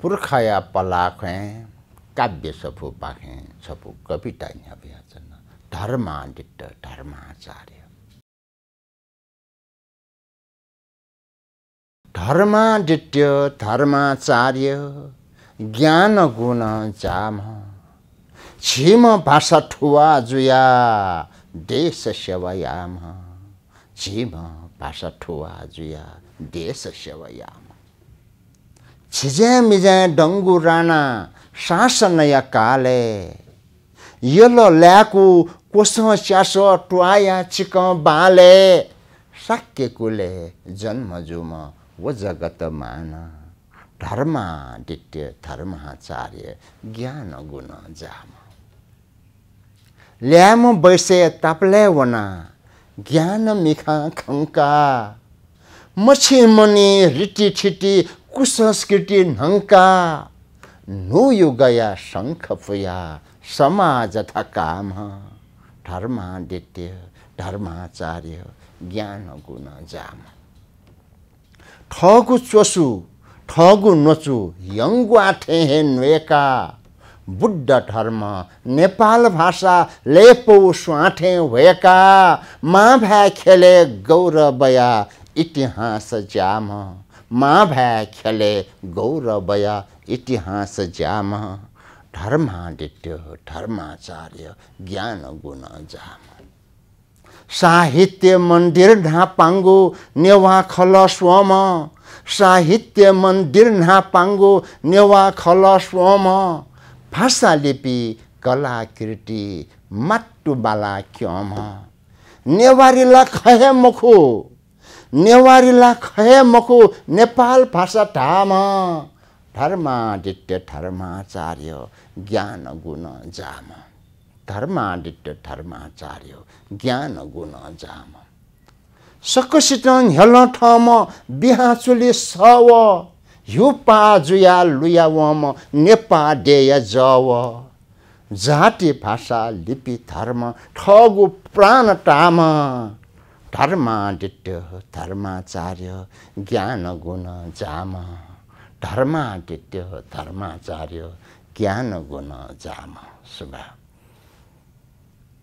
पुरखाया पलाखे काव्य सफु पाखे सफु कविता न्याव्याचन धर्मादित्य धर्माचार्य धर्मादित्य धर्माचार्य ज्ञान गुण जाम छिम भाषा ठुवा जुया देश सेवायाम छिम भाषा ठुवा जुया देश सेवायाम छिजे मिजे डंगु राणा शासनया काले यलो ल्याकु कोसो च्यासो टुआया चिक बाले साक्य कुले जन्म जुम वो जगत मान धर्मादित्य धर्माचार्य ज्ञान गुण जाम ल्याम बैसे तापले वना ज्ञान मिखा खंका मछी मनी रिटी छिटी कुसंस्कृति नंका नुयु गया शंख फुया समाज था काम धर्मादित्य धर्माचार्य ज्ञान गुण जाम ठगु चोसु ठगु नचु यंगुआठे हे न्वेका बुद्ध धर्म नेपाल भाषा लेपो स्वाठे वेका माँ भ्या खेले गौरवया इतिहास जाम माँ भ्या खेले गौरवया इतिहास जाम धर्मादित्य धर्माचार्य ज्ञान गुण जाम साहित्य मंदिर ढापांगो नेवा खल स्वम साहित्य मंदिर ढापांगो नेवा खल स्वम भाषा लिपि कलाकृति माट्टु बाला क्यम नेवारीला खहे मखु नेवारीला खहे मखु नेपाल भाषा धाम धर्मादित्य धर्माचार्य ज्ञान गुण जाम धर्मादित्य धर्माचार्य ज्ञान गुण जाम सकसितन हेल ठम बिहाचुली सव युपा जुया लुयावम नेपा देय जव जाति भाषा लिपि धर्म ठगु प्राण टाम धर्मादित्य धर्माचार्य ज्ञान गुण जाम धर्मादित्य धर्माचार्य ज्ञान गुण जाम शुभ